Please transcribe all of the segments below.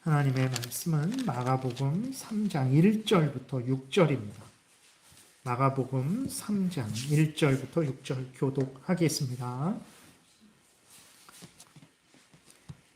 하나님의 말씀은 마가복음 3장 1절부터 6절입니다. 마가복음 3장 1절부터 6절 교독하겠습니다.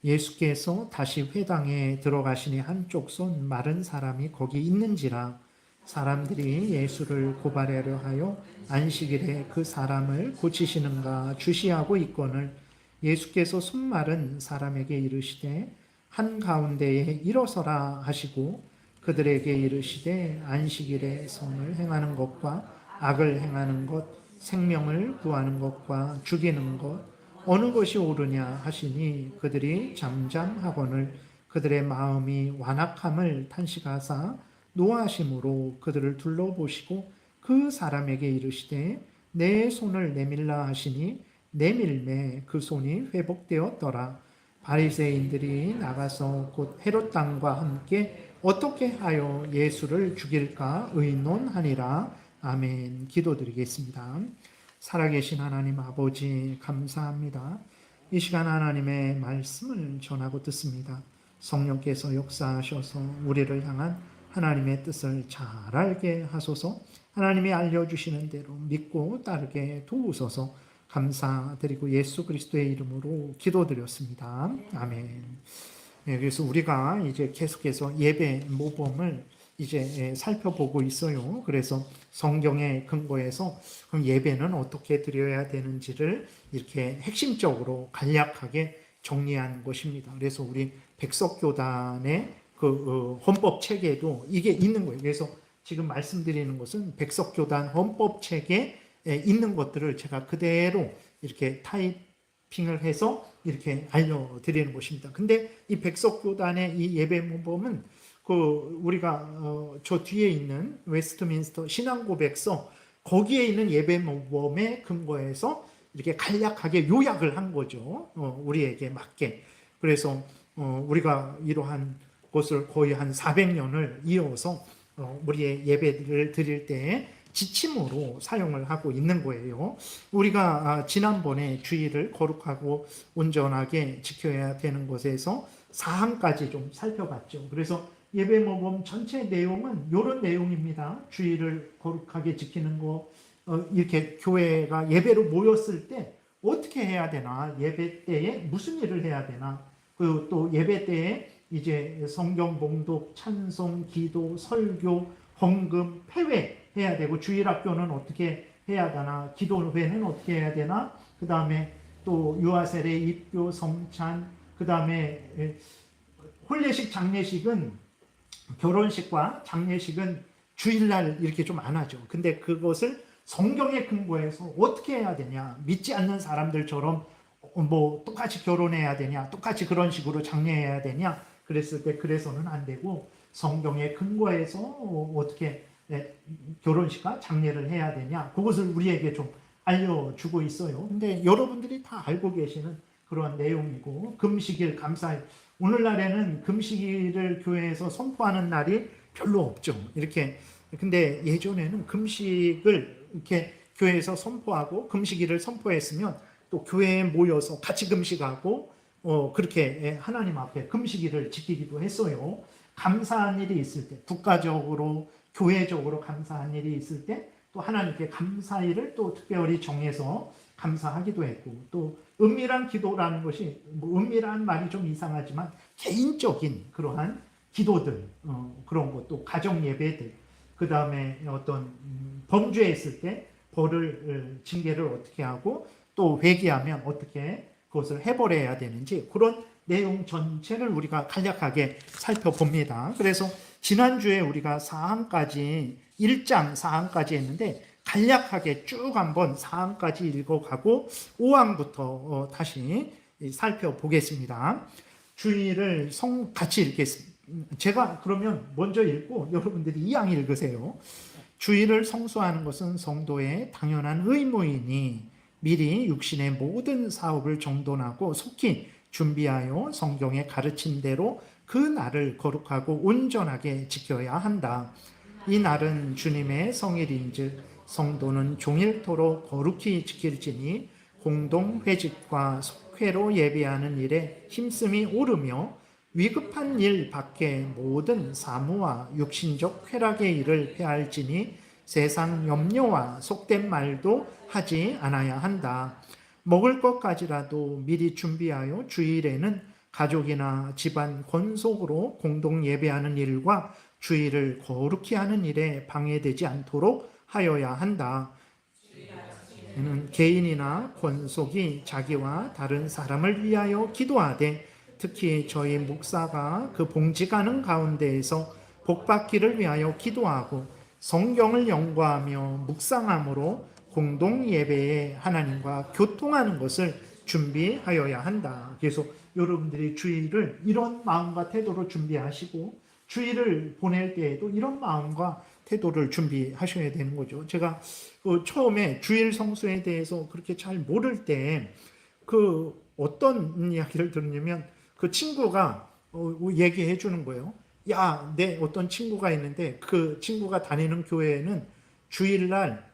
예수께서 다시 회당에 들어가시니 한쪽 손 마른 사람이 거기 있는지라 사람들이 예수를 고발하려 하여 안식일에 그 사람을 고치시는가 주시하고 있거늘 예수께서 손 마른 사람에게 이르시되 한가운데에 일어서라 하시고 그들에게 이르시되 안식일에 선을 행하는 것과 악을 행하는 것, 생명을 구하는 것과 죽이는 것 어느 것이 옳으냐 하시니 그들이 잠잠하거늘 그들의 마음이 완악함을 탄식하사 노하심으로 그들을 둘러보시고 그 사람에게 이르시되 내 손을 내밀라 하시니 내밀매 그 손이 회복되었더라. 바리새인들이 나가서 곧 헤롯 당과 함께 어떻게 하여 예수를 죽일까 의논하니라. 아멘. 기도드리겠습니다. 살아계신 하나님 아버지 감사합니다. 이 시간 하나님의 말씀을 전하고 듣습니다. 성령께서 역사하셔서 우리를 향한 하나님의 뜻을 잘 알게 하소서. 하나님이 알려주시는 대로 믿고 따르게 도우소서. 감사드리고 예수 그리스도의 이름으로 기도드렸습니다. 아멘. 네, 그래서 우리가 이제 계속해서 예배 모범을 이제 살펴보고 있어요. 그래서 성경의 근거에서 그럼 예배는 어떻게 드려야 되는지를 이렇게 핵심적으로 간략하게 정리한 것입니다. 그래서 우리 백석교단의 그 헌법 체계도 이게 있는 거예요. 그래서 지금 말씀드리는 것은 백석교단 헌법 체계에 있는 것들을 제가 그대로 이렇게 타이핑을 해서 이렇게 알려드리는 것입니다. 근데 이 백석교단의 이 예배 모범은 그 우리가 저 뒤에 있는 웨스트민스터 신앙고백서 거기에 있는 예배 모범의 근거에서 이렇게 간략하게 요약을 한 거죠. 우리에게 맞게. 그래서 우리가 이러한 것을 거의 한 400년을 이어서 우리의 예배를 드릴 때 지침으로 사용을 하고 있는 거예요. 우리가 지난번에 주의를 거룩하고 온전하게 지켜야 되는 것에서 사항까지 좀 살펴봤죠. 그래서 예배 모범 전체 내용은 이런 내용입니다. 주의를 거룩하게 지키는 거, 이렇게 교회가 예배로 모였을 때 어떻게 해야 되나, 예배 때에 무슨 일을 해야 되나, 그리고 또 예배 때에 이제 성경 봉독, 찬송, 기도, 설교, 헌금, 폐회 해야 되고 주일학교는 어떻게 해야 되나, 기도회는 어떻게 해야 되나, 그 다음에 또 유아세례, 입교, 성찬, 그 다음에 혼례식, 장례식은 결혼식과 장례식은 주일날 이렇게 좀 안 하죠. 근데 그것을 성경의 근거에서 어떻게 해야 되냐, 믿지 않는 사람들처럼 뭐 똑같이 결혼해야 되냐, 똑같이 그런 식으로 장례해야 되냐 그랬을 때 그래서는 안 되고 성경의 근거에서 어떻게 결혼식과 장례를 해야 되냐 그것을 우리에게 좀 알려주고 있어요. 근데 여러분들이 다 알고 계시는 그런 내용이고 금식일, 감사일, 오늘날에는 금식일을 교회에서 선포하는 날이 별로 없죠. 이렇게. 근데 예전에는 금식을 이렇게 교회에서 선포하고 금식일을 선포했으면 또 교회에 모여서 같이 금식하고 그렇게 하나님 앞에 금식일을 지키기도 했어요. 감사한 일이 있을 때, 국가적으로 교회적으로 감사한 일이 있을 때 또 하나님께 감사일을 또 특별히 정해서 감사하기도 했고, 또 은밀한 기도라는 것이, 뭐 은밀한 말이 좀 이상하지만 개인적인 그러한 기도들, 그런 것도 가정 예배들, 그 다음에 어떤 범죄했을 때 벌을, 징계를 어떻게 하고 또 회개하면 어떻게 그것을 해버려야 되는지 그런 내용 전체를 우리가 간략하게 살펴봅니다. 그래서 지난주에 우리가 4항까지 1장 4항까지 했는데 간략하게 쭉 한번 4항까지 읽어가고 5항부터 다시 살펴보겠습니다. 주의를 같이 읽겠습니다. 제가 그러면 먼저 읽고 여러분들이 2항 읽으세요. 주의를 성수하는 것은 성도의 당연한 의무이니 미리 육신의 모든 사업을 정돈하고 속히 준비하여 성경에 가르친 대로 그 날을 거룩하고 온전하게 지켜야 한다. 이 날은 주님의 성일인즉 성도는 종일토록 거룩히 지킬지니 공동회집과 속회로 예배하는 일에 힘씀이 오르며 위급한 일 밖에 모든 사무와 육신적 쾌락의 일을 해할지니 세상 염려와 속된 말도 하지 않아야 한다. 먹을 것까지라도 미리 준비하여 주일에는 가족이나 집안 권속으로 공동 예배하는 일과 주일을 거룩히 하는 일에 방해되지 않도록 하여야 한다. 개인이나 권속이 자기와 다른 사람을 위하여 기도하되 특히 저희 목사가 그 봉직하는 가운데에서 복받기를 위하여 기도하고 성경을 연구하며 묵상함으로 공동 예배에 하나님과 교통하는 것을 준비하여야 한다. 그래서 여러분들이 주일을 이런 마음과 태도로 준비하시고 주일을 보낼 때에도 이런 마음과 태도를 준비하셔야 되는 거죠. 제가 처음에 주일 성수에 대해서 그렇게 잘 모를 때 어떤 이야기를 들었냐면 그 친구가 얘기해 주는 거예요. 야, 내 어떤 친구가 있는데 그 친구가 다니는 교회에는 주일날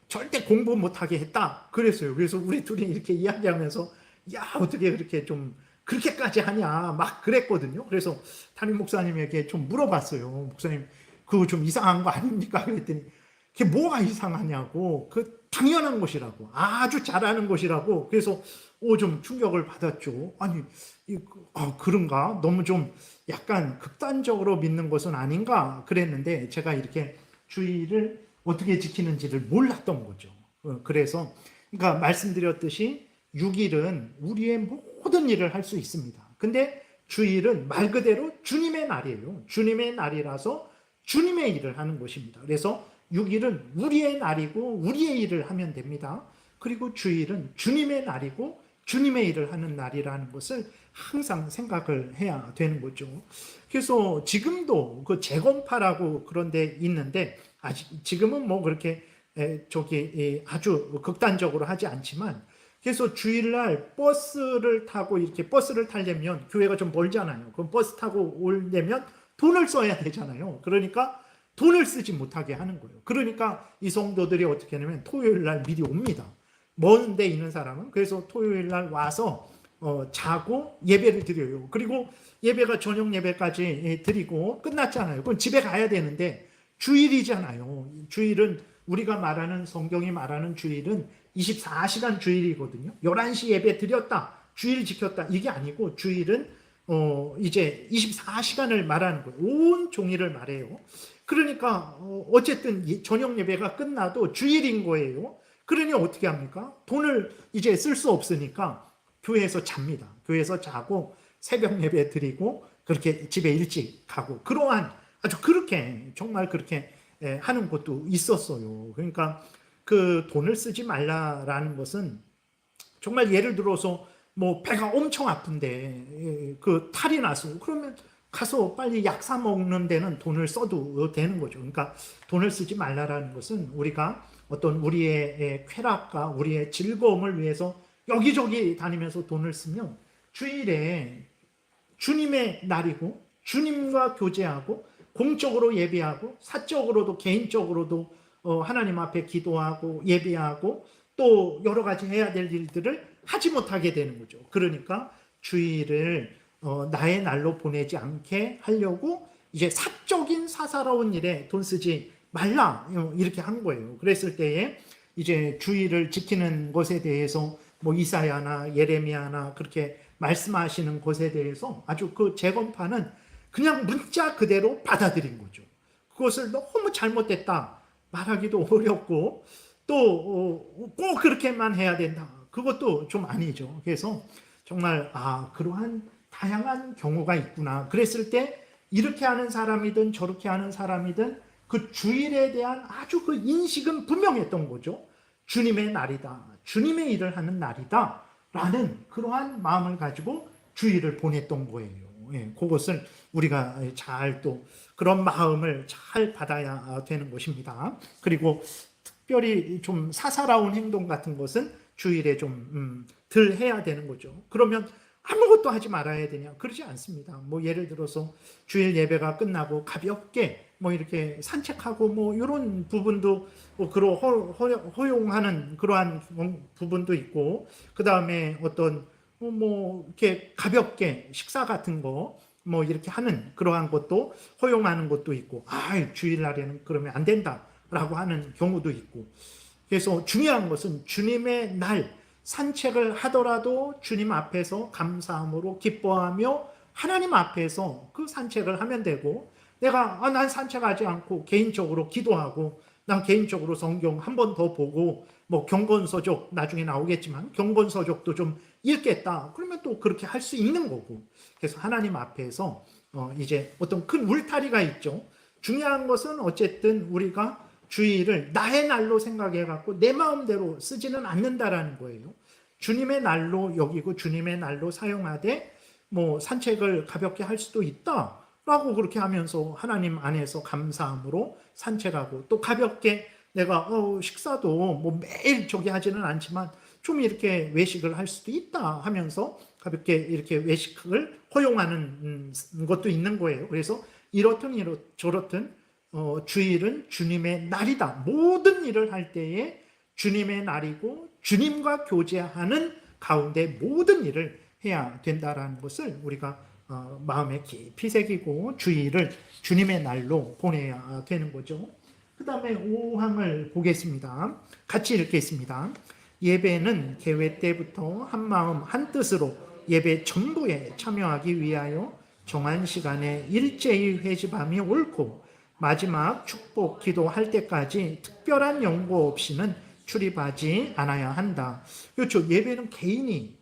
절대 공부 못하게 했다. 그랬어요. 그래서 우리 둘이 이렇게 이야기하면서 야, 어떻게 그렇게 좀 그렇게까지 하냐 막 그랬거든요. 그래서 담임 목사님에게 좀 물어봤어요. 목사님 그거 좀 이상한 거 아닙니까? 그랬더니 그게 뭐가 이상하냐고. 그 당연한 것이라고. 아주 잘하는 것이라고. 그래서 좀 충격을 받았죠. 아니 그런가? 너무 좀 약간 극단적으로 믿는 것은 아닌가 그랬는데 제가 이렇게 주의를 어떻게 지키는지를 몰랐던 거죠. 그래서 그러니까 말씀드렸듯이 6일은 우리의 모든 일을 할 수 있습니다. 근데 주일은 말 그대로 주님의 날이에요. 주님의 날이라서 주님의 일을 하는 것입니다. 그래서 6일은 우리의 날이고 우리의 일을 하면 됩니다. 그리고 주일은 주님의 날이고 주님의 일을 하는 날이라는 것을 항상 생각을 해야 되는 거죠. 그래서 지금도 그 재건파라고 그런 데 있는데 지금은 뭐 그렇게 아주 극단적으로 하지 않지만 그래서 주일날 버스를 타고 이렇게 버스를 타려면 교회가 좀 멀잖아요. 그럼 버스 타고 오려면 돈을 써야 되잖아요. 그러니까 돈을 쓰지 못하게 하는 거예요. 그러니까 이 성도들이 어떻게 하냐면 토요일날 미리 옵니다. 먼 데 있는 사람은 그래서 토요일날 와서 자고 예배를 드려요. 그리고 예배가 저녁 예배까지 드리고 끝났잖아요. 그럼 집에 가야 되는데 주일이잖아요. 주일은 우리가 말하는 성경이 말하는 주일은 24시간 주일이거든요. 11시 예배 드렸다. 주일 지켰다. 이게 아니고 주일은 이제 24시간을 말하는 거예요. 온 종일을 말해요. 그러니까 어쨌든 저녁 예배가 끝나도 주일인 거예요. 그러니 어떻게 합니까? 돈을 이제 쓸 수 없으니까 교회에서 잡니다. 교회에서 자고 새벽 예배 드리고 그렇게 집에 일찍 가고 그러한 아주 그렇게 정말 그렇게 하는 것도 있었어요. 그러니까 그 돈을 쓰지 말라라는 것은 정말 예를 들어서 뭐 배가 엄청 아픈데 그 탈이 나서 그러면 가서 빨리 약 사 먹는 데는 돈을 써도 되는 거죠. 그러니까 돈을 쓰지 말라라는 것은 우리가 어떤 우리의 쾌락과 우리의 즐거움을 위해서 여기저기 다니면서 돈을 쓰면 주일에 주님의 날이고 주님과 교제하고 공적으로 예배하고 사적으로도 개인적으로도 하나님 앞에 기도하고 예배하고 또 여러 가지 해야 될 일들을 하지 못하게 되는 거죠. 그러니까 주일을 나의 날로 보내지 않게 하려고 이제 사적인 사사로운 일에 돈 쓰지 말라 이렇게 한 거예요. 그랬을 때에 이제 주일을 지키는 것에 대해서 뭐 이사야나 예레미야나 그렇게 말씀하시는 것에 대해서 아주 그 재건파는 그냥 문자 그대로 받아들인 거죠. 그것을 너무 잘못됐다 말하기도 어렵고 또 꼭 그렇게만 해야 된다. 그것도 좀 아니죠. 그래서 정말 그러한 다양한 경우가 있구나. 그랬을 때 이렇게 하는 사람이든 저렇게 하는 사람이든 그 주일에 대한 아주 그 인식은 분명했던 거죠. 주님의 날이다. 주님의 일을 하는 날이다. 라는 그러한 마음을 가지고 주일을 보냈던 거예요. 그것을 우리가 잘 또 그런 마음을 잘 받아야 되는 것입니다. 그리고 특별히 좀 사사로운 행동 같은 것은 주일에 좀 덜 해야 되는 거죠. 그러면 아무것도 하지 말아야 되냐? 그러지 않습니다. 뭐 예를 들어서 주일 예배가 끝나고 가볍게 뭐 이렇게 산책하고 뭐 이런 부분도 그런 허용하는 그러한 부분도 있고 그 다음에 어떤 뭐 이렇게 가볍게 식사 같은 거 뭐 이렇게 하는 그러한 것도 허용하는 것도 있고, 주일날에는 그러면 안 된다라고 하는 경우도 있고. 그래서 중요한 것은 주님의 날 산책을 하더라도 주님 앞에서 감사함으로 기뻐하며 하나님 앞에서 그 산책을 하면 되고, 내가 난 산책하지 않고 개인적으로 기도하고 난 개인적으로 성경 한 번 더 보고 뭐 경건서적 나중에 나오겠지만 경건서적도 좀 읽겠다, 그러면 또 그렇게 할 수 있는 거고. 그래서 하나님 앞에서 이제 어떤 큰 울타리가 있죠. 중요한 것은 어쨌든 우리가 주일을 나의 날로 생각해 갖고 내 마음대로 쓰지는 않는다라는 거예요. 주님의 날로 여기고 주님의 날로 사용하되 뭐 산책을 가볍게 할 수도 있다라고 그렇게 하면서 하나님 안에서 감사함으로 산책하고, 또 가볍게 내가 식사도 뭐 매일 저기 하지는 않지만 좀 이렇게 외식을 할 수도 있다 하면서 가볍게 이렇게 외식을 허용하는 것도 있는 거예요. 그래서 이렇든 저렇든 주일은 주님의 날이다. 모든 일을 할 때에 주님의 날이고 주님과 교제하는 가운데 모든 일을 해야 된다라는 것을 우리가 마음에 깊이 새기고 주일을 주님의 날로 보내야 되는 거죠. 그 다음에 5항을 보겠습니다. 같이 읽겠습니다. 예배는 개회 때부터 한마음 한뜻으로 예배 전부에 참여하기 위하여 정한 시간에 일제히 회집함이 옳고, 마지막 축복 기도할 때까지 특별한 연고 없이는 출입하지 않아야 한다. 그렇죠. 예배는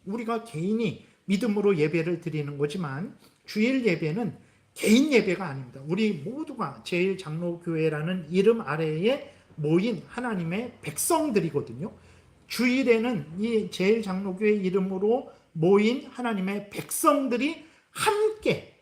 우리가 개인이 믿음으로 예배를 드리는 거지만 주일 예배는 개인 예배가 아닙니다. 우리 모두가 제일장로교회라는 이름 아래에 모인 하나님의 백성들이거든요. 주일에는 이 제일장로교회 이름으로 모인 하나님의 백성들이 함께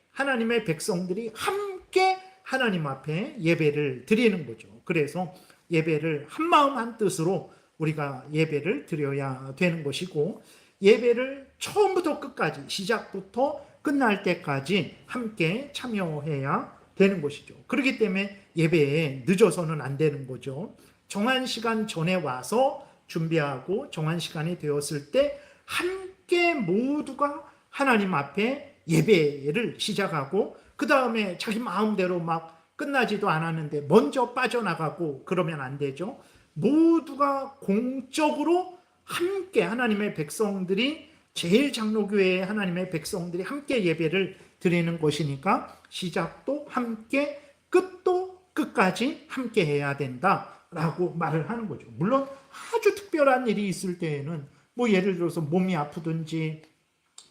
하나님 앞에 예배를 드리는 거죠. 그래서 예배를 한마음 한뜻으로 우리가 예배를 드려야 되는 것이고, 예배를 처음부터 끝까지 시작부터 끝날 때까지 함께 참여해야 되는 것이죠. 그렇기 때문에 예배에 늦어서는 안 되는 거죠. 정한 시간 전에 와서 준비하고 정한 시간이 되었을 때 함께 모두가 하나님 앞에 예배를 시작하고, 그 다음에 자기 마음대로 막 끝나지도 않았는데 먼저 빠져나가고 그러면 안 되죠. 모두가 공적으로 함께 하나님의 백성들이, 제일장로교회의 하나님의 백성들이 함께 예배를 드리는 것이니까 시작도 함께 끝도 끝까지 함께 해야 된다라고 말을 하는 거죠. 물론 아주 특별한 일이 있을 때에는 뭐 예를 들어서 몸이 아프든지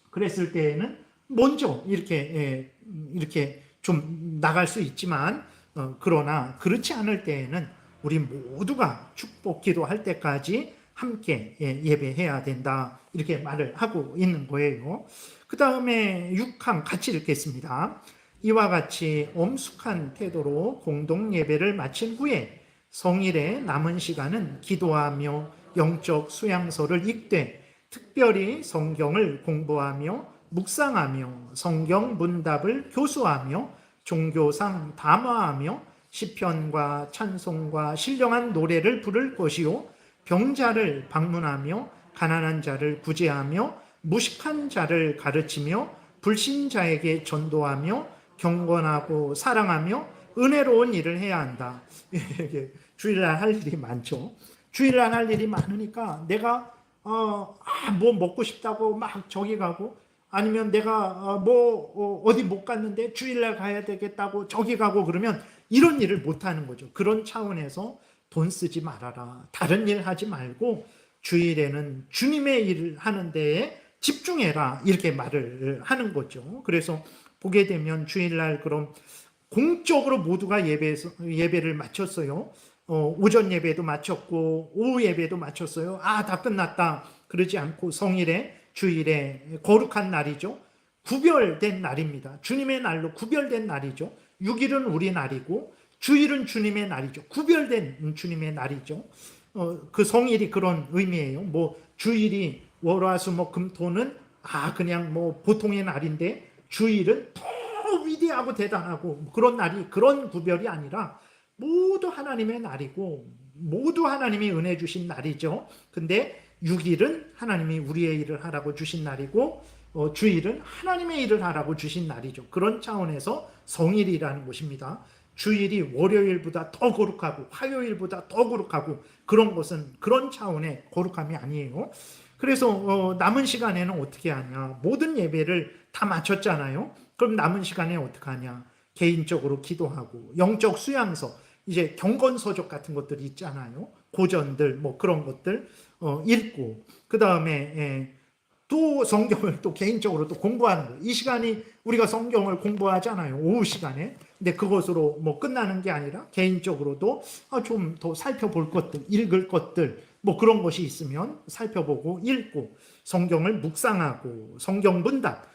그랬을 때에는 먼저 이렇게 좀 나갈 수 있지만, 그러나 그렇지 않을 때에는 우리 모두가 축복 기도할 때까지 함께 예배해야 된다, 이렇게 말을 하고 있는 거예요. 그 다음에 6항 같이 읽겠습니다. 이와 같이 엄숙한 태도로 공동 예배를 마친 후에 성일에 남은 시간은 기도하며 영적 수양서를 읽되, 특별히 성경을 공부하며 묵상하며 성경 문답을 교수하며 종교상 담화하며 시편과 찬송과 신령한 노래를 부를 것이요, 병자를 방문하며 가난한 자를 구제하며 무식한 자를 가르치며 불신자에게 전도하며 경건하고 사랑하며 은혜로운 일을 해야 한다. 주일날 할 일이 많죠. 주일날 할 일이 많으니까 내가 뭐 먹고 싶다고 막 저기 가고, 아니면 내가 어디 못 갔는데 주일날 가야 되겠다고 저기 가고, 그러면 이런 일을 못 하는 거죠. 그런 차원에서 돈 쓰지 말아라, 다른 일 하지 말고 주일에는 주님의 일을 하는 데에 집중해라, 이렇게 말을 하는 거죠. 그래서 보게 되면 주일날 그럼 공적으로 모두가 예배를 마쳤어요. 오전 예배도 마쳤고 오후 예배도 마쳤어요. 다 끝났다 그러지 않고 성일에, 주일에 거룩한 날이죠. 구별된 날입니다. 주님의 날로 구별된 날이죠. 6일은 우리 날이고 주일은 주님의 날이죠. 구별된 주님의 날이죠. 그 성일이 그런 의미예요. 뭐 주일이 월화수목금토는 그냥 뭐 보통의 날인데, 주일은 더 위대하고 대단하고 그런 날이, 그런 구별이 아니라 모두 하나님의 날이고 모두 하나님이 은혜 주신 날이죠. 근데 6일은 하나님이 우리의 일을 하라고 주신 날이고, 주일은 하나님의 일을 하라고 주신 날이죠. 그런 차원에서 성일이라는 것입니다. 주일이 월요일보다 더 거룩하고 화요일보다 더 거룩하고 그런 것은 그런 차원의 거룩함이 아니에요. 그래서 남은 시간에는 어떻게 하냐? 모든 예배를 다 마쳤잖아요. 그럼 남은 시간에 어떻게 하냐? 개인적으로 기도하고 영적 수양서, 이제 경건서적 같은 것들이 있잖아요. 고전들 뭐 그런 것들 읽고, 그 다음에 또 성경을 또 개인적으로 또 공부하는 거예요. 이 시간이 우리가 성경을 공부하잖아요. 오후 시간에. 근데 그것으로 뭐 끝나는 게 아니라 개인적으로도 좀 더 살펴볼 것들, 읽을 것들, 뭐 그런 것이 있으면 살펴보고 읽고, 성경을 묵상하고, 성경 문답,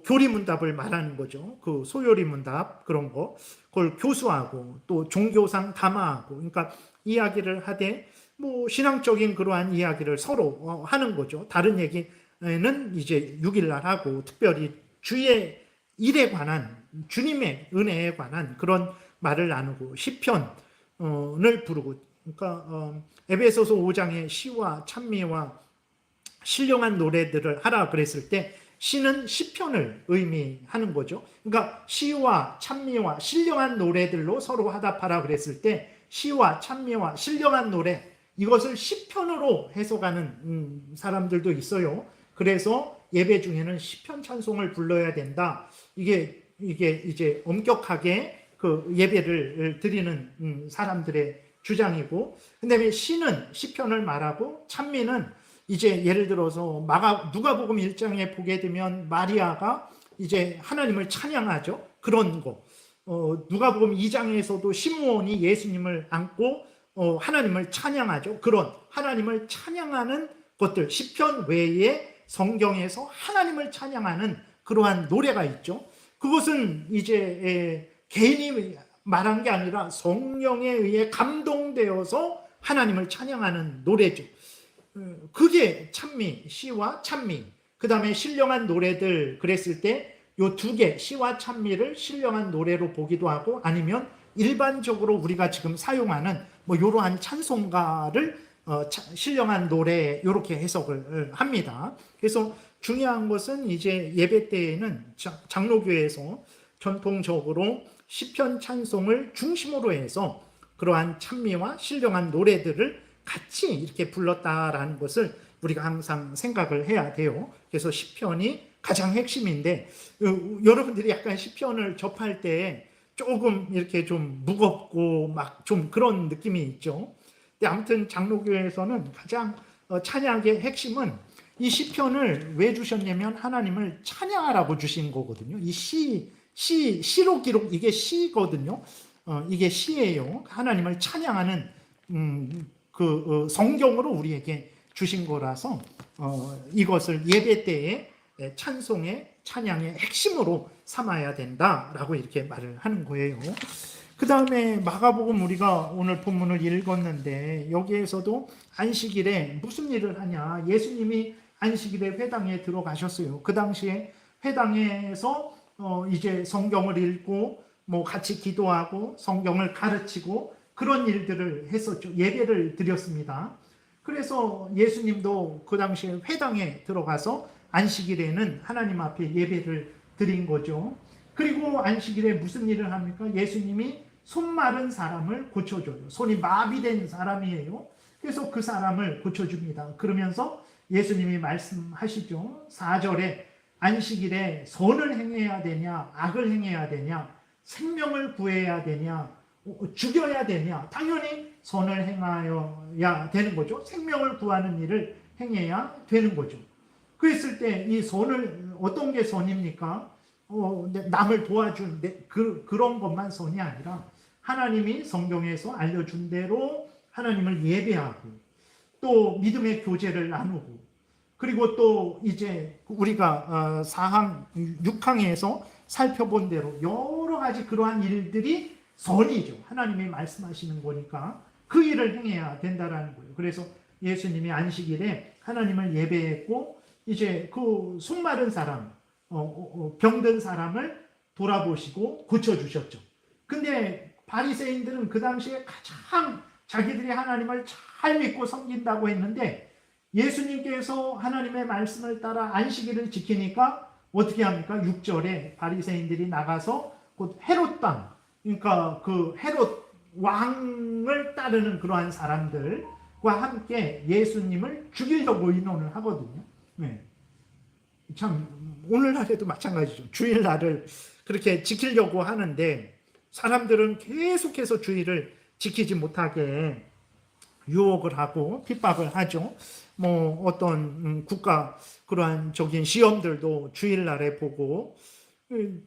교리 문답을 말하는 거죠. 그 소요리 문답 그런 거, 그걸 교수하고 또 종교상 담화하고, 그러니까 이야기를 하되 뭐 신앙적인 그러한 이야기를 서로 하는 거죠. 다른 얘기는 이제 6일날 하고, 특별히 주의 일에 관한, 주님의 은혜에 관한 그런 말을 나누고, 시편을 부르고, 그러니까 에베소서 5장의 시와 찬미와 신령한 노래들을 하라 그랬을 때 시는 시편을 의미하는 거죠. 그러니까 시와 찬미와 신령한 노래들로 서로 화답하라 그랬을 때 시와 찬미와 신령한 노래, 이것을 시편으로 해석하는 사람들도 있어요. 그래서 예배 중에는 시편 찬송을 불러야 된다. 이게 이제 엄격하게 그 예배를 드리는 사람들의 주장이고, 근데 시는 시편을 말하고, 찬미는 이제 예를 들어서 누가복음 1장에 보게 되면 마리아가 이제 하나님을 찬양하죠. 그런 거. 누가복음 2장에서도 시므온이 예수님을 안고 하나님을 찬양하죠. 그런 하나님을 찬양하는 것들, 시편 외에 성경에서 하나님을 찬양하는 그러한 노래가 있죠. 그것은 이제 개인이 말한 게 아니라 성령에 의해 감동되어서 하나님을 찬양하는 노래죠. 그게 찬미, 시와 찬미. 그 다음에 신령한 노래들 그랬을 때 요 두 개, 시와 찬미를 신령한 노래로 보기도 하고, 아니면 일반적으로 우리가 지금 사용하는 뭐 이러한 찬송가를 신령한 노래, 이렇게 해석을 합니다. 그래서 중요한 것은 이제 예배 때에는 장로교에서 전통적으로 시편 찬송을 중심으로 해서 그러한 찬미와 신령한 노래들을 같이 이렇게 불렀다라는 것을 우리가 항상 생각을 해야 돼요. 그래서 시편이 가장 핵심인데, 여러분들이 약간 시편을 접할 때 조금 이렇게 좀 무겁고 막 좀 그런 느낌이 있죠. 근데 아무튼 장로교에서는 가장 찬양의 핵심은 이 시편을 왜 주셨냐면 하나님을 찬양하라고 주신 거거든요. 이 시로 기록, 이게 시거든요. 이게 시예요. 하나님을 찬양하는 성경으로 우리에게 주신 거라서 이것을 예배 때에 찬송의 찬양의 핵심으로 삼아야 된다라고 이렇게 말을 하는 거예요. 그 다음에 마가복음 우리가 오늘 본문을 읽었는데, 여기에서도 안식일에 무슨 일을 하냐? 예수님이 안식일에 회당에 들어가셨어요. 그 당시에 회당에서 이제 성경을 읽고 뭐 같이 기도하고 성경을 가르치고 그런 일들을 했었죠. 예배를 드렸습니다. 그래서 예수님도 그 당시에 회당에 들어가서 안식일에는 하나님 앞에 예배를 드린 거죠. 그리고 안식일에 무슨 일을 합니까? 예수님이 손 마른 사람을 고쳐줘요. 손이 마비된 사람이에요. 그래서 그 사람을 고쳐줍니다. 그러면서 예수님이 말씀하시죠. 4절에 안식일에 선을 행해야 되냐, 악을 행해야 되냐, 생명을 구해야 되냐, 죽여야 되냐? 당연히 선을 행하여야 되는 거죠. 생명을 구하는 일을 행해야 되는 거죠. 그랬을 때 이 선을, 어떤 게 선입니까? 남을 도와준 그런 것만 선이 아니라 하나님이 성경에서 알려준 대로 하나님을 예배하고, 또 믿음의 교제를 나누고, 그리고 또 이제 우리가 4항, 6항에서 살펴본 대로 여러 가지 그러한 일들이 선이죠. 하나님이 말씀하시는 거니까 그 일을 행해야 된다라는 거예요. 그래서 예수님이 안식일에 하나님을 예배했고, 이제 그 속마른 사람, 병든 사람을 돌아보시고 고쳐주셨죠. 근데 바리새인들은 그 당시에 가장 자기들이 하나님을 잘 믿고 섬긴다고 했는데, 예수님께서 하나님의 말씀을 따라 안식일을 지키니까 어떻게 합니까? 6절에 바리새인들이 나가서 곧 헤롯 땅, 그러니까 그 헤롯 왕을 따르는 그러한 사람들과 함께 예수님을 죽이려고 의논을 하거든요. 네. 참 오늘날에도 마찬가지죠. 주일날을 그렇게 지키려고 하는데 사람들은 계속해서 주일을 지키지 못하게 유혹을 하고 핍박을 하죠. 뭐 어떤 국가 그러한 적인 시험들도 주일날에 보고,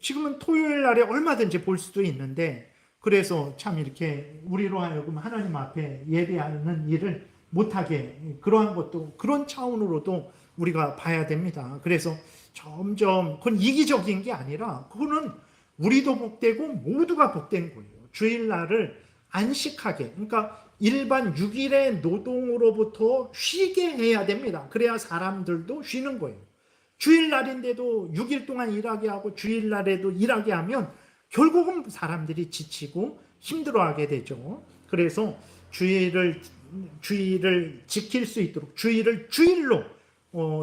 지금은 토요일날에 얼마든지 볼 수도 있는데, 그래서 참 이렇게 우리로 하여금 하나님 앞에 예배하는 일을 못하게, 그러한 것도 그런 차원으로도 우리가 봐야 됩니다. 그래서 점점 그건 이기적인 게 아니라 그거는 우리도 복되고 모두가 복된 거예요. 주일날을 안식하게, 그러니까 일반 6일의 노동으로부터 쉬게 해야 됩니다. 그래야 사람들도 쉬는 거예요. 주일날인데도 6일 동안 일하게 하고 주일날에도 일하게 하면 결국은 사람들이 지치고 힘들어하게 되죠. 그래서 주일을 지킬 수 있도록, 주일을 주일로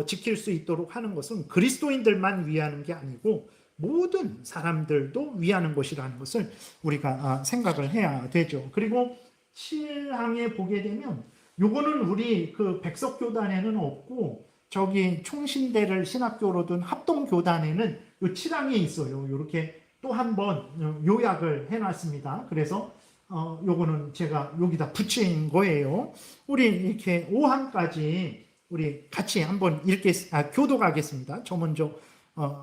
지킬 수 있도록 하는 것은 그리스도인들만 위하는 게 아니고 모든 사람들도 위하는 것이라는 것을 우리가 생각을 해야 되죠. 그리고 7항에 보게 되면 요거는 우리 그 백석교단에는 없고 저기 총신대를 신학교로 둔 합동교단에는 요 7항에 있어요. 이렇게 또 한 번 요약을 해놨습니다. 그래서 요거는 제가 여기다 붙인 거예요. 우리 이렇게 5항까지 우리 같이 한번 교독하겠습니다. 저 먼저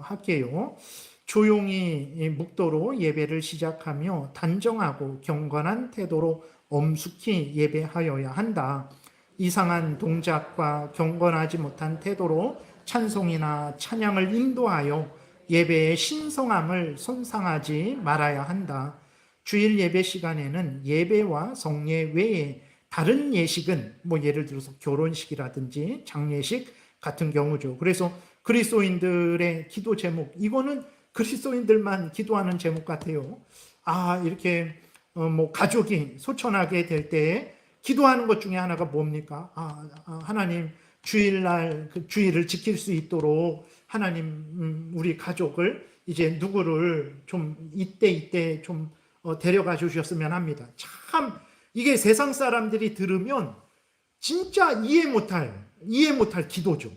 할게요. 조용히 묵도로 예배를 시작하며 단정하고 경건한 태도로 엄숙히 예배하여야 한다. 이상한 동작과 경건하지 못한 태도로 찬송이나 찬양을 인도하여 예배의 신성함을 손상하지 말아야 한다. 주일 예배 시간에는 예배와 성례 외에 다른 예식은 뭐 예를 들어서 결혼식이라든지 장례식 같은 경우죠. 그래서 그리스도인들의 기도 제목, 이거는 그리스도인들만 기도하는 제목 같아요. 이렇게 뭐 가족이 소천하게 될 때 기도하는 것 중에 하나가 뭡니까? 하나님 주일날 그 주일을 지킬 수 있도록 하나님 우리 가족을 이제 누구를 좀 이때 좀 데려가 주셨으면 합니다. 참 이게 세상 사람들이 들으면 진짜 이해 못할 기도죠.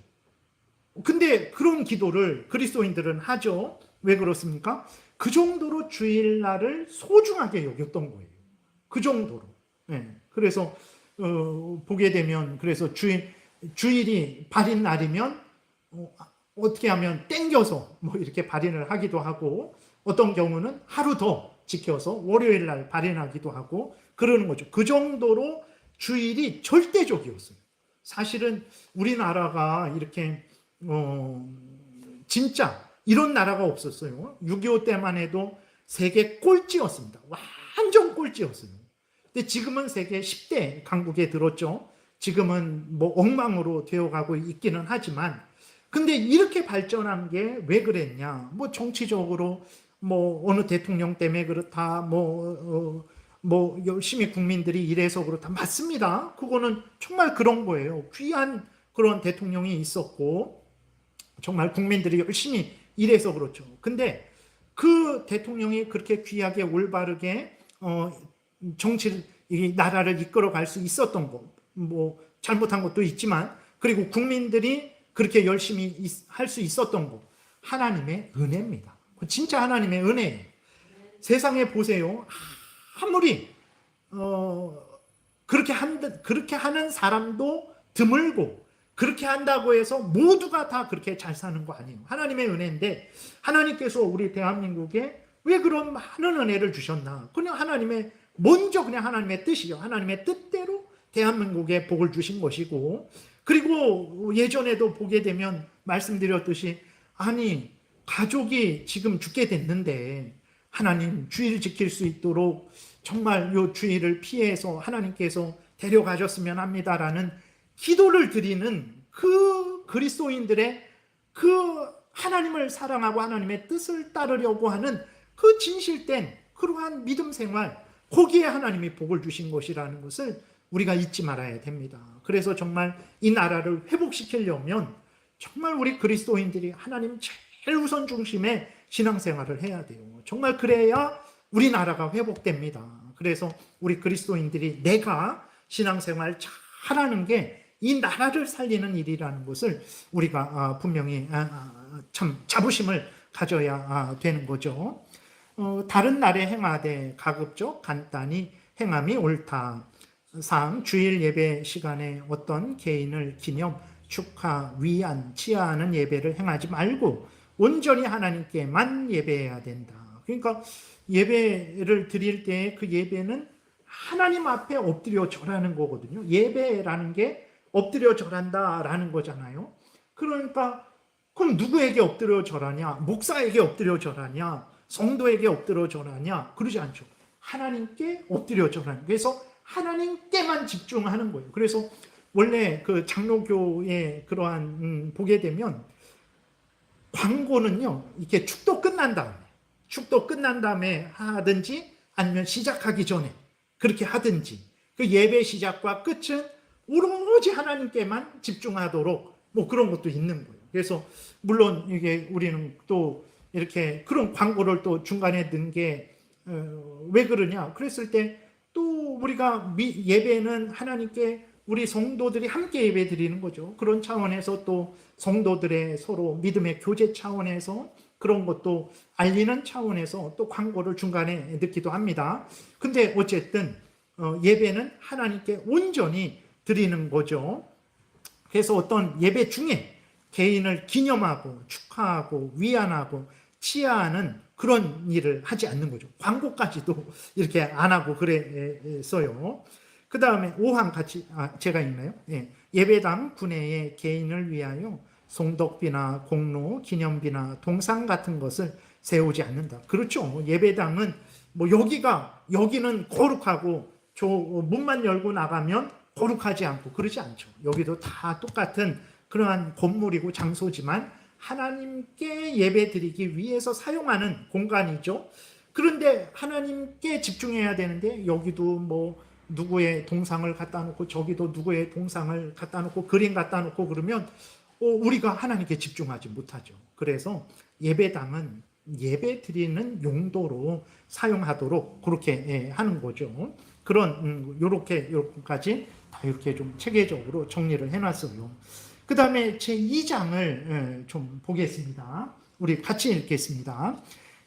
근데 그런 기도를 그리스도인들은 하죠. 왜 그렇습니까? 그 정도로 주일날을 소중하게 여겼던 거예요. 그 정도로. 네. 그래서 보게 되면 그래서 주일이 발인 날이면 어떻게 하면 땡겨서 뭐 이렇게 발인을 하기도 하고, 어떤 경우는 하루 더 지켜서 월요일 날 발인하기도 하고 그러는 거죠. 그 정도로 주일이 절대적이었어요. 사실은 우리나라가 이렇게 진짜 이런 나라가 없었어요. 6.25 때만 해도 세계 꼴찌였습니다. 완전 꼴찌였어요. 근데 지금은 세계 10대 강국에 들었죠. 지금은 뭐 엉망으로 되어가고 있기는 하지만, 근데 이렇게 발전한 게 왜 그랬냐? 뭐 정치적으로 뭐 어느 대통령 때문에 그렇다, 뭐 열심히 국민들이 이래서 그렇다. 맞습니다. 그거는 정말 그런 거예요. 귀한 그런 대통령이 있었고 정말 국민들이 열심히 이래서 그렇죠. 근데 그 대통령이 그렇게 귀하게 올바르게 정치를, 이 나라를 이끌어 갈 수 있었던 것, 뭐 잘못한 것도 있지만, 그리고 국민들이 그렇게 열심히 할 수 있었던 것, 하나님의 은혜입니다. 진짜 하나님의 은혜예요. 세상에 보세요. 아무리 그렇게 하는 사람도 드물고, 그렇게 한다고 해서 모두가 다 그렇게 잘 사는 거 아니에요. 하나님의 은혜인데, 하나님께서 우리 대한민국에 왜 그런 많은 은혜를 주셨나? 그냥 먼저 하나님의 뜻이요. 하나님의 뜻대로 대한민국에 복을 주신 것이고, 그리고 예전에도 보게 되면 말씀드렸듯이, 가족이 지금 죽게 됐는데 하나님 주일 지킬 수 있도록 정말 요 주일을 피해서 하나님께서 데려가셨으면 합니다라는 기도를 드리는 그 그리스도인들의 그 하나님을 사랑하고 하나님의 뜻을 따르려고 하는 그 진실된 그러한 믿음 생활, 거기에 하나님이 복을 주신 것이라는 것을 우리가 잊지 말아야 됩니다. 그래서 정말 이 나라를 회복시키려면 정말 우리 그리스도인들이 하나님 제일 우선 중심의 신앙생활을 해야 돼요. 정말 그래야 우리나라가 회복됩니다. 그래서 우리 그리스도인들이 내가 신앙생활 잘하는 게 이 나라를 살리는 일이라는 것을 우리가 분명히 참 자부심을 가져야 되는 거죠. 다른 날에 행하되 가급적 간단히 행함이 옳다. 주일 예배 시간에 어떤 개인을 기념, 축하, 위안, 치하하는 예배를 행하지 말고 온전히 하나님께만 예배해야 된다. 그러니까 예배를 드릴 때 그 예배는 하나님 앞에 엎드려 절하는 거거든요. 예배라는 게 엎드려 절한다라는 거잖아요. 그러니까 그럼 누구에게 엎드려 절하냐? 목사에게 엎드려 절하냐? 성도에게 엎드려 절하냐? 그러지 않죠. 하나님께 엎드려 절하는. 그래서 하나님께만 집중하는 거예요. 그래서 원래 그 장로교의 그러한 보게 되면 광고는요, 이렇게 축도 끝난 다음에 하든지 아니면 시작하기 전에 그렇게 하든지 그 예배 시작과 끝은 오로지 하나님께만 집중하도록 뭐 그런 것도 있는 거예요. 그래서 물론 이게 우리는 또 이렇게 그런 광고를 또 중간에 넣은 게 왜 그러냐? 그랬을 때 또 우리가 예배는 하나님께 우리 성도들이 함께 예배 드리는 거죠. 그런 차원에서 또 성도들의 서로 믿음의 교제 차원에서 그런 것도 알리는 차원에서 또 광고를 중간에 넣기도 합니다. 근데 어쨌든 예배는 하나님께 온전히 드리는 거죠. 그래서 어떤 예배 중에 개인을 기념하고 축하하고 위안하고 치하하는 그런 일을 하지 않는 거죠. 광고까지도 이렇게 안 하고 그랬어요. 그 다음에 5항 같이 제가 읽나요? 예. 예배당 분회의 개인을 위하여 송덕비나 공로, 기념비나 동상 같은 것을 세우지 않는다. 그렇죠. 예배당은 뭐 여기는 거룩하고 저 문만 열고 나가면 거룩하지 않고 그러지 않죠. 여기도 다 똑같은 그러한 건물이고 장소지만 하나님께 예배드리기 위해서 사용하는 공간이죠. 그런데 하나님께 집중해야 되는데 여기도 뭐 누구의 동상을 갖다 놓고 저기도 누구의 동상을 갖다 놓고 그림 갖다 놓고 그러면 우리가 하나님께 집중하지 못하죠. 그래서 예배당은 예배 드리는 용도로 사용하도록 그렇게 하는 거죠. 그런 요렇게까지 다 이렇게 좀 체계적으로 정리를 해놨어요. 그 다음에 제2장을 좀 보겠습니다. 우리 같이 읽겠습니다.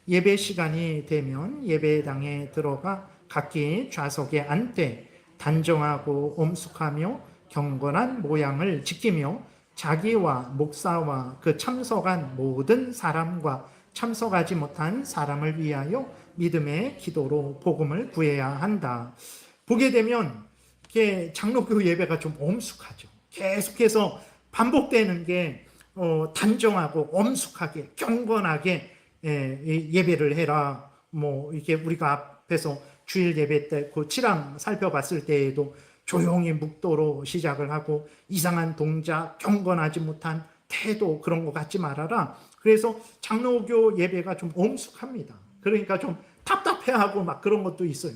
예배 시간이 되면 예배당에 들어가 각기 좌석에 앉되 단정하고 엄숙하며 경건한 모양을 지키며 자기와 목사와 그 참석한 모든 사람과 참석하지 못한 사람을 위하여 믿음의 기도로 복음을 구해야 한다. 보게 되면 장로교 예배가 좀 엄숙하죠. 계속해서 반복되는 게 단정하고 엄숙하게 경건하게 예배를 해라. 뭐 이게 우리가 앞에서 주일 예배 때 그 7항 살펴봤을 때에도 조용히 묵도로 시작을 하고 이상한 동작, 경건하지 못한 태도 그런 거 갖지 말아라. 그래서 장로교 예배가 좀 엄숙합니다. 그러니까 좀 답답해하고 막 그런 것도 있어요.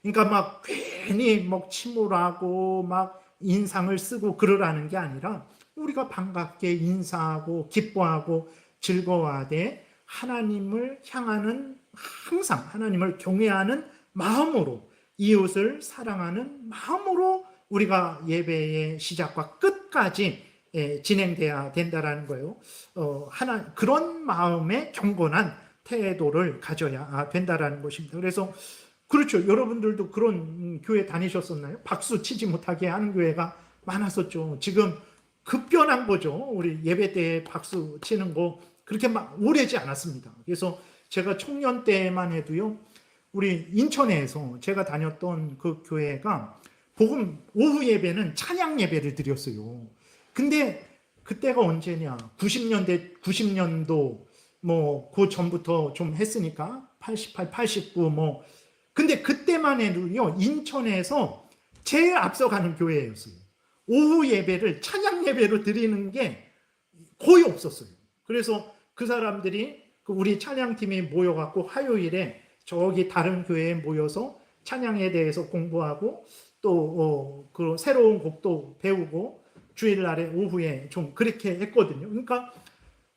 그러니까 막 괜히 막 침울하고 막 인상을 쓰고 그러라는 게 아니라 우리가 반갑게 인사하고 기뻐하고 즐거워하되 하나님을 향하는 항상 하나님을 경외하는 마음으로 이웃을 사랑하는 마음으로 우리가 예배의 시작과 끝까지 진행돼야 된다라는 거예요. 그런 마음의 경건한 태도를 가져야 된다라는 것입니다. 그래서 그렇죠. 여러분들도 그런 교회 다니셨었나요? 박수 치지 못하게 하는 교회가 많았었죠. 지금 급변한 거죠. 우리 예배 때 박수 치는 거 그렇게 막 오래지 않았습니다. 그래서 제가 청년 때만 해도요, 우리 인천에서 제가 다녔던 그 교회가 복음 오후 예배는 찬양 예배를 드렸어요. 근데 그때가 언제냐? 90년도 뭐 그 전부터 좀 했으니까 88, 89 뭐. 근데 그때만 해도요, 인천에서 제일 앞서가는 교회였어요. 오후 예배를 찬양 예배로 드리는 게 거의 없었어요. 그래서 그 사람들이 우리 찬양팀이 모여갖고 화요일에 저기 다른 교회에 모여서 찬양에 대해서 공부하고 또 그 새로운 곡도 배우고 주일날에 오후에 좀 그렇게 했거든요. 그러니까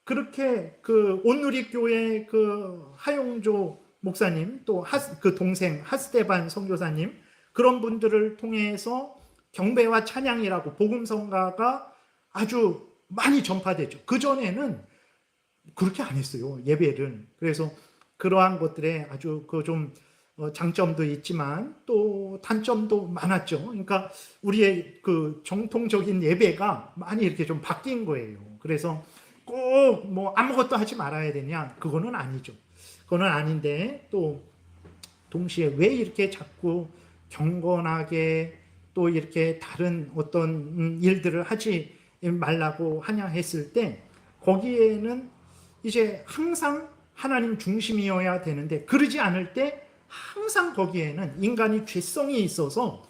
그렇게 그 온누리교회 그 하용조 목사님 또 그 동생 하스테반 선교사님 그런 분들을 통해서 경배와 찬양이라고 복음성가가 아주 많이 전파되죠. 그 전에는 그렇게 안 했어요, 예배를. 그래서 그러한 것들에 아주 그 좀 장점도 있지만 또 단점도 많았죠. 그러니까 우리의 그 정통적인 예배가 많이 이렇게 좀 바뀐 거예요. 그래서 꼭 뭐 아무것도 하지 말아야 되냐? 그거는 아니죠. 그거는 아닌데 또 동시에 왜 이렇게 자꾸 경건하게 또 이렇게 다른 어떤 일들을 하지 말라고 하냐 했을 때 거기에는 이제 항상 하나님 중심이어야 되는데 그러지 않을 때 항상 거기에는 인간이 죄성이 있어서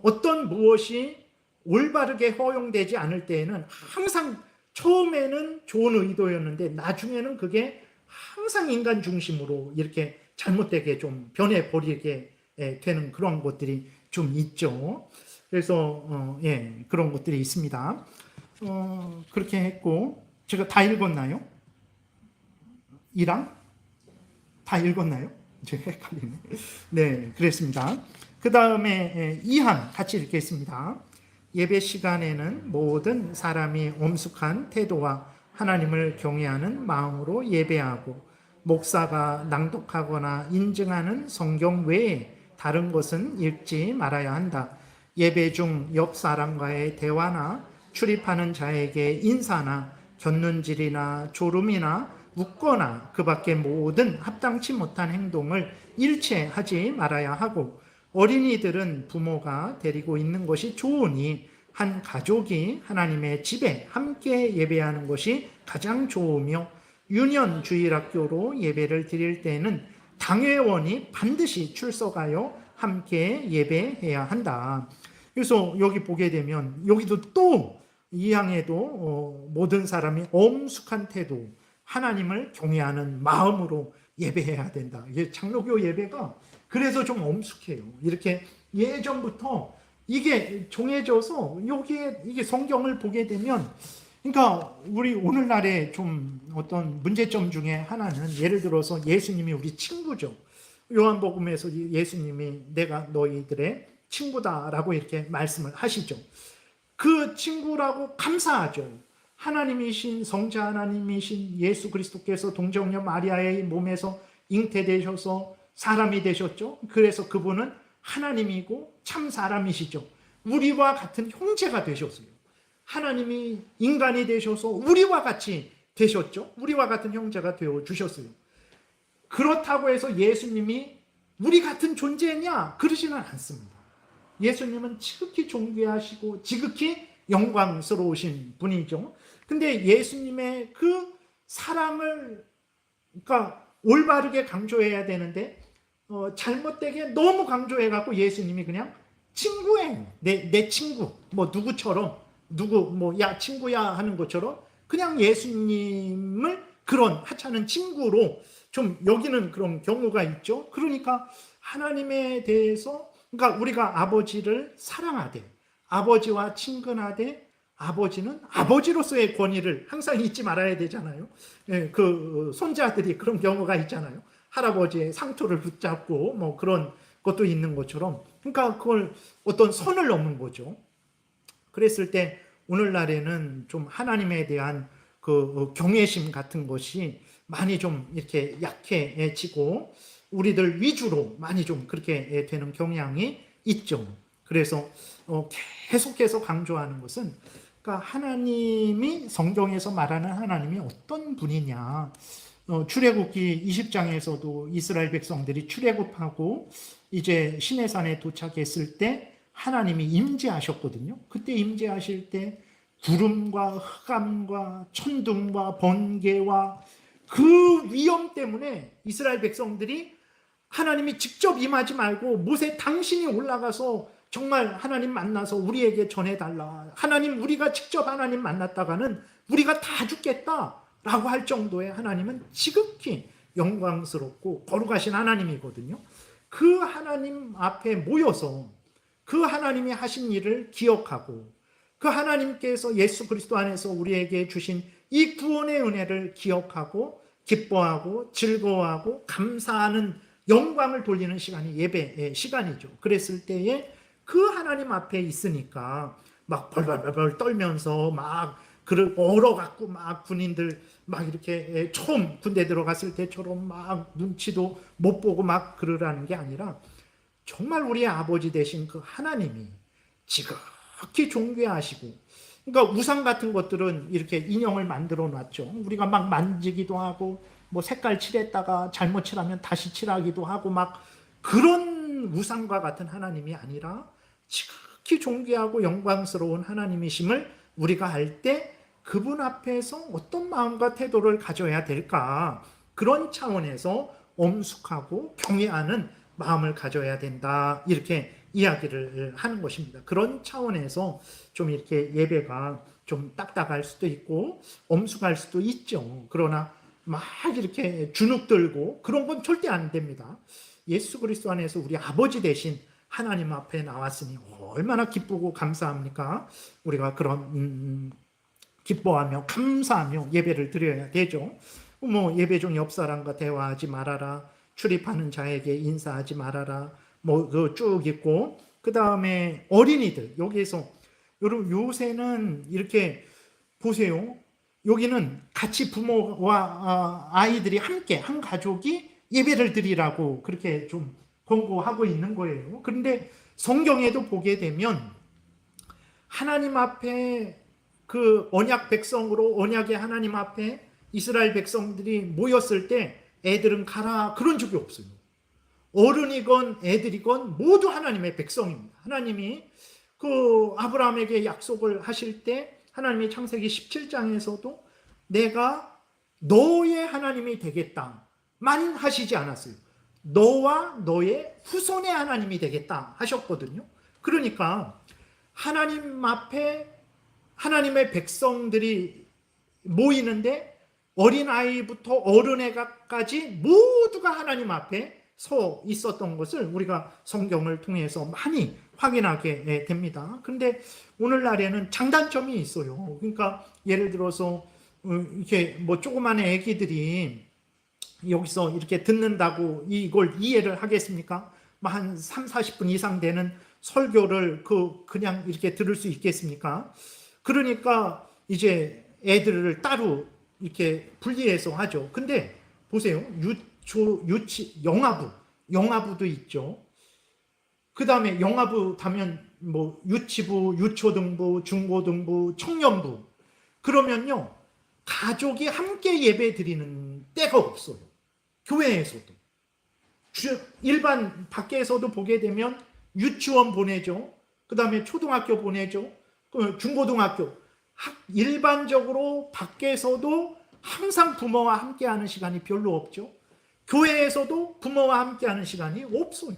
어떤 무엇이 올바르게 허용되지 않을 때에는 항상 처음에는 좋은 의도였는데 나중에는 그게 항상 인간 중심으로 이렇게 잘못되게 좀 변해버리게 되는 그런 것들이 좀 있죠. 그래서 그런 것들이 있습니다. 그렇게 했고 제가 다 읽었나요? 2랑? 다 읽었나요? 제가 헷갈리네. 네, 그랬습니다. 그 다음에 2항 같이 읽겠습니다. 예배 시간에는 모든 사람이 엄숙한 태도와 하나님을 경외하는 마음으로 예배하고 목사가 낭독하거나 인증하는 성경 외에 다른 것은 읽지 말아야 한다. 예배 중 옆 사람과의 대화나 출입하는 자에게 인사나 곁눈질이나 졸음이나 웃거나 그 밖의 모든 합당치 못한 행동을 일체 하지 말아야 하고 어린이들은 부모가 데리고 있는 것이 좋으니 한 가족이 하나님의 집에 함께 예배하는 것이 가장 좋으며 유년 주일학교로 예배를 드릴 때는 당회원이 반드시 출석하여 함께 예배해야 한다. 그래서 여기 보게 되면 여기도 또 이 항에도 모든 사람이 엄숙한 태도 하나님을 경외하는 마음으로 예배해야 된다. 이게 장로교 예배가 그래서 좀 엄숙해요. 이렇게 예전부터 이게 정해져서 여기에 이게 성경을 보게 되면 그러니까 우리 오늘날의 좀 어떤 문제점 중에 하나는 예를 들어서 예수님이 우리 친구죠. 요한복음에서 예수님이 내가 너희들의 친구다라고 이렇게 말씀을 하시죠. 그 친구라고 감사하죠. 하나님이신 성자 하나님이신 예수 그리스도께서 동정녀 마리아의 몸에서 잉태되셔서 사람이 되셨죠. 그래서 그분은 하나님이고 참 사람이시죠. 우리와 같은 형제가 되셨어요. 하나님이 인간이 되셔서 우리와 같이 되셨죠. 우리와 같은 형제가 되어 주셨어요. 그렇다고 해서 예수님이 우리 같은 존재냐? 그러지는 않습니다. 예수님은 지극히 존귀하시고 지극히 영광스러우신 분이죠. 근데 예수님의 그 사랑을 그러니까 올바르게 강조해야 되는데 잘못되게 너무 강조해갖고 예수님이 그냥 친구예요. 내 친구 뭐 누구처럼 누구 뭐 야 친구야 하는 것처럼 그냥 예수님을 그런 하찮은 친구로 좀 여기는 그런 경우가 있죠. 그러니까 하나님에 대해서 그러니까 우리가 아버지를 사랑하되 아버지와 친근하되 아버지는 아버지로서의 권위를 항상 잊지 말아야 되잖아요. 그 손자들이 그런 경우가 있잖아요. 할아버지의 상투를 붙잡고 뭐 그런 것도 있는 것처럼 그러니까 그걸 어떤 선을 넘은 거죠. 그랬을 때 오늘날에는 좀 하나님에 대한 그 경외심 같은 것이 많이 좀 이렇게 약해지고 우리들 위주로 많이 좀 그렇게 되는 경향이 있죠. 그래서 계속해서 강조하는 것은 그러니까 하나님이 성경에서 말하는 하나님이 어떤 분이냐. 출애굽기 20장에서도 이스라엘 백성들이 출애굽하고 이제 시내산에 도착했을 때 하나님이 임재하셨거든요. 그때 임재하실 때 구름과 흑암과 천둥과 번개와 그 위험 때문에 이스라엘 백성들이 하나님이 직접 임하지 말고 모세 당신이 올라가서 정말 하나님 만나서 우리에게 전해달라. 하나님 우리가 직접 하나님 만났다가는 우리가 다 죽겠다라고 할 정도의 하나님은 지극히 영광스럽고 거룩하신 하나님이거든요. 그 하나님 앞에 모여서 그 하나님이 하신 일을 기억하고 그 하나님께서 예수 그리스도 안에서 우리에게 주신 이 구원의 은혜를 기억하고 기뻐하고 즐거워하고 감사하는 영광을 돌리는 시간이 예배의 시간이죠. 그랬을 때에 그 하나님 앞에 있으니까 막 벌벌벌 떨면서 막 얼어갖고 막 군인들 막 이렇게 처음 군대 들어갔을 때처럼 막 눈치도 못 보고 막 그러라는 게 아니라 정말 우리의 아버지 되신 그 하나님이 지극히 존귀하시고, 그러니까 우상 같은 것들은 이렇게 인형을 만들어 놨죠. 우리가 막 만지기도 하고 뭐 색깔 칠했다가 잘못 칠하면 다시 칠하기도 하고 막 그런 우상과 같은 하나님이 아니라 지극히 존귀하고 영광스러운 하나님이심을 우리가 알 때 그분 앞에서 어떤 마음과 태도를 가져야 될까, 그런 차원에서 엄숙하고 경외하는 마음을 가져야 된다, 이렇게 이야기를 하는 것입니다. 그런 차원에서 좀 이렇게 예배가 좀 딱딱할 수도 있고 엄숙할 수도 있죠. 그러나 막 이렇게 주눅 들고 그런 건 절대 안 됩니다. 예수 그리스도 안에서 우리 아버지 되신 하나님 앞에 나왔으니 얼마나 기쁘고 감사합니까? 우리가 그런 기뻐하며 감사하며 예배를 드려야 되죠. 뭐 예배 중 옆 사람과 대화하지 말아라, 출입하는 자에게 인사하지 말아라, 뭐 그 쭉 있고, 그 다음에 어린이들, 여기에서 여러분 요새는 이렇게 보세요. 여기는 같이 부모와 아이들이 함께 한 가족이 예배를 드리라고 그렇게 좀 권고하고 있는 거예요. 그런데 성경에도 보게 되면 하나님 앞에 그 언약 백성으로 언약의 하나님 앞에 이스라엘 백성들이 모였을 때 애들은 가라 그런 적이 없어요. 어른이건 애들이건 모두 하나님의 백성입니다. 하나님이 그 아브라함에게 약속을 하실 때 하나님이 창세기 17장에서도 내가 너의 하나님이 되겠다만 하시지 않았어요. 너와 너의 후손의 하나님이 되겠다 하셨거든요. 그러니까 하나님 앞에 하나님의 백성들이 모이는데 어린아이부터 어른애까지 모두가 하나님 앞에 서 있었던 것을 우리가 성경을 통해서 많이 확인하게 됩니다. 그런데 오늘날에는 장단점이 있어요. 그러니까 예를 들어서 이렇게 뭐 조그만 애기들이 여기서 이렇게 듣는다고 이걸 이해를 하겠습니까? 한 3, 40분 이상 되는 설교를 그냥 이렇게 들을 수 있겠습니까? 그러니까 이제 애들을 따로 이렇게 분리해서 하죠. 근데 보세요. 영아부도 있죠. 그 다음에 영아부 가면 뭐 유치부, 유초등부, 중고등부, 청년부. 그러면요, 가족이 함께 예배 드리는 때가 없어요. 교회에서도. 일반 밖에서도 보게 되면 유치원 보내죠. 그 다음에 초등학교 보내죠. 중고등학교. 일반적으로 밖에서도 항상 부모와 함께하는 시간이 별로 없죠. 교회에서도 부모와 함께하는 시간이 없어요.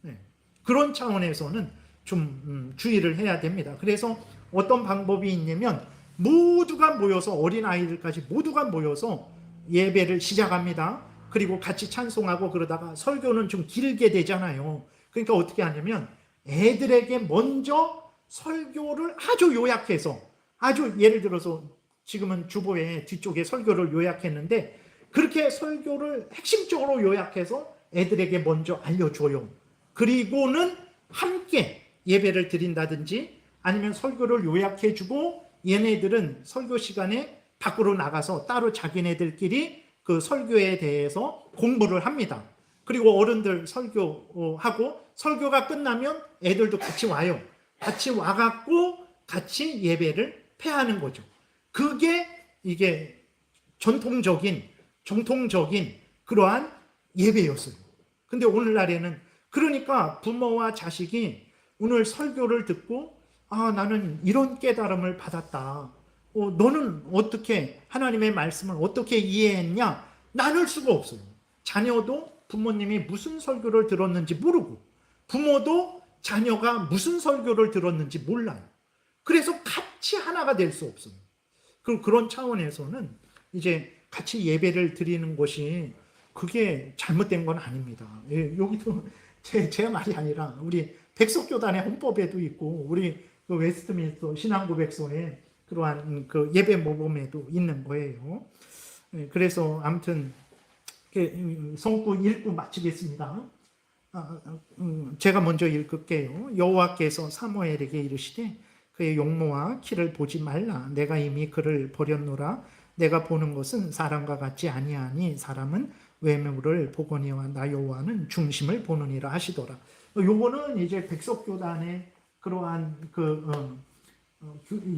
네. 그런 차원에서는 좀 주의를 해야 됩니다. 그래서 어떤 방법이 있냐면 모두가 모여서, 어린아이들까지 모두가 모여서 예배를 시작합니다. 그리고 같이 찬송하고 그러다가 설교는 좀 길게 되잖아요. 그러니까 어떻게 하냐면 애들에게 먼저 설교를 아주 요약해서, 아주 예를 들어서 지금은 주보에 뒤쪽에 설교를 요약했는데 그렇게 설교를 핵심적으로 요약해서 애들에게 먼저 알려줘요. 그리고는 함께 예배를 드린다든지 아니면 설교를 요약해주고 얘네들은 설교 시간에 밖으로 나가서 따로 자기네들끼리 그 설교에 대해서 공부를 합니다. 그리고 어른들 설교하고 설교가 끝나면 애들도 같이 와요. 같이 와갖고 같이 예배를 패하는 거죠. 그게 이게 정통적인 그러한 예배였어요. 근데 오늘날에는 그러니까 부모와 자식이 오늘 설교를 듣고 나는 이런 깨달음을 받았다. 너는 어떻게 하나님의 말씀을 어떻게 이해했냐? 나눌 수가 없어요. 자녀도 부모님이 무슨 설교를 들었는지 모르고 부모도 자녀가 무슨 설교를 들었는지 몰라요. 그래서 같이 하나가 될 수 없어요. 그런 차원에서는 이제 같이 예배를 드리는 것이 그게 잘못된 건 아닙니다. 여기도 제 말이 아니라 우리 백석교단의 헌법에도 있고 우리 그 웨스트민스터 신앙고백서에 그러한 그 예배 모범에도 있는 거예요. 그래서 아무튼 성구 읽고 마치겠습니다. 제가 먼저 읽을게요. 여호와께서 사무엘에게 이르시되 그의 용모와 키를 보지 말라. 내가 이미 그를 버렸노라. 내가 보는 것은 사람과 같지 아니하니 사람은 외모를 보거니와 나 여호와는 중심을 보느니라 하시더라. 요거는 이제 백석교단의 그러한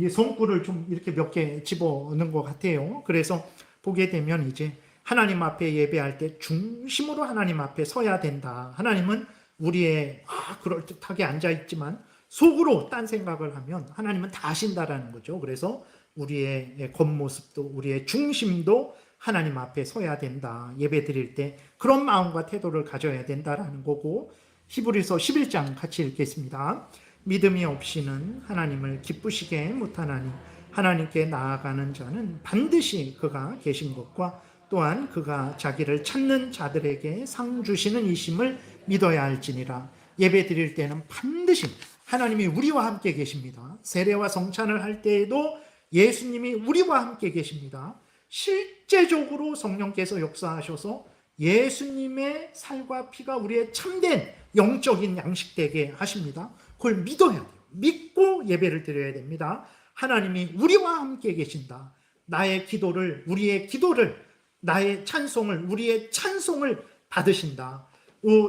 성구를 좀 이렇게 몇 개 집어넣은 것 같아요. 그래서 보게 되면 이제 하나님 앞에 예배할 때 중심으로 하나님 앞에 서야 된다. 하나님은 우리의 그럴듯하게 앉아있지만 속으로 딴 생각을 하면 하나님은 다 아신다라는 거죠. 그래서 우리의 겉모습도 우리의 중심도 하나님 앞에 서야 된다. 예배 드릴 때 그런 마음과 태도를 가져야 된다라는 거고, 히브리서 11장 같이 읽겠습니다. 믿음이 없이는 하나님을 기쁘시게 못하나니 하나님께 나아가는 자는 반드시 그가 계신 것과 또한 그가 자기를 찾는 자들에게 상 주시는 이심을 믿어야 할지니라. 예배 드릴 때는 반드시 하나님이 우리와 함께 계십니다. 세례와 성찬을 할 때에도 예수님이 우리와 함께 계십니다. 실제적으로 성령께서 역사하셔서 예수님의 살과 피가 우리의 참된 영적인 양식 되게 하십니다. 그걸 믿어야 돼요. 믿고 예배를 드려야 됩니다. 하나님이 우리와 함께 계신다. 나의 기도를, 우리의 기도를, 나의 찬송을, 우리의 찬송을 받으신다.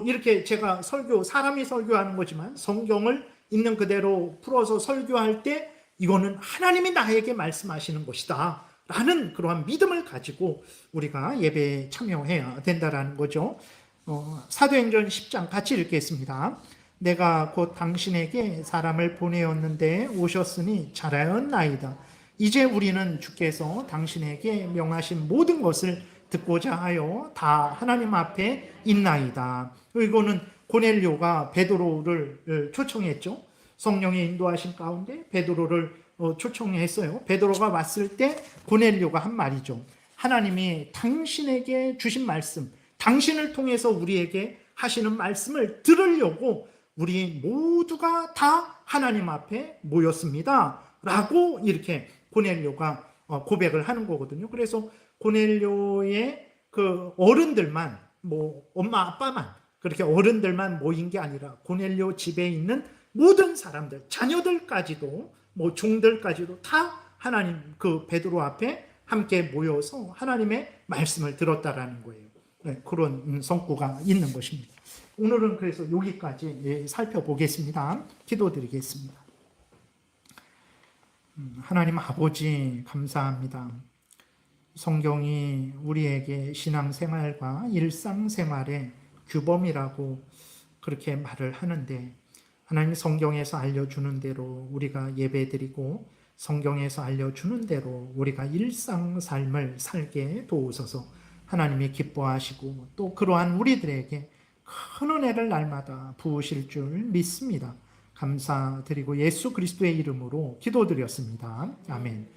이렇게 제가 사람이 설교하는 거지만 성경을 있는 그대로 풀어서 설교할 때 이거는 하나님이 나에게 말씀하시는 것이다 라는 그러한 믿음을 가지고 우리가 예배에 참여해야 된다라는 거죠. 사도행전 10장 같이 읽겠습니다. 내가 곧 당신에게 사람을 보내었는데 오셨으니 잘하였나이다. 이제 우리는 주께서 당신에게 명하신 모든 것을 듣고자 하여 다 하나님 앞에 있나이다. 이거는 고넬료가 베드로를 초청했죠. 성령의 인도하신 가운데 베드로를 초청했어요. 베드로가 왔을 때 고넬료가 한 말이죠. 하나님이 당신에게 주신 말씀, 당신을 통해서 우리에게 하시는 말씀을 들으려고 우리 모두가 다 하나님 앞에 모였습니다. 라고 이렇게 고넬료가 고백을 하는 거거든요. 그래서 고넬료의 그 어른들만, 엄마 아빠만, 그렇게 어른들만 모인 게 아니라 고넬료 집에 있는 모든 사람들, 자녀들까지도, 종들까지도 다 하나님 그 베드로 앞에 함께 모여서 하나님의 말씀을 들었다라는 거예요. 그런 성구가 있는 것입니다. 오늘은 그래서 여기까지 살펴보겠습니다. 기도드리겠습니다. 하나님 아버지 감사합니다. 성경이 우리에게 신앙생활과 일상생활의 규범이라고 그렇게 말을 하는데, 하나님 성경에서 알려주는 대로 우리가 예배드리고 성경에서 알려주는 대로 우리가 일상 삶을 살게 도우소서. 하나님이 기뻐하시고 또 그러한 우리들에게 큰 은혜를 날마다 부으실 줄 믿습니다. 감사드리고 예수 그리스도의 이름으로 기도드렸습니다. 아멘.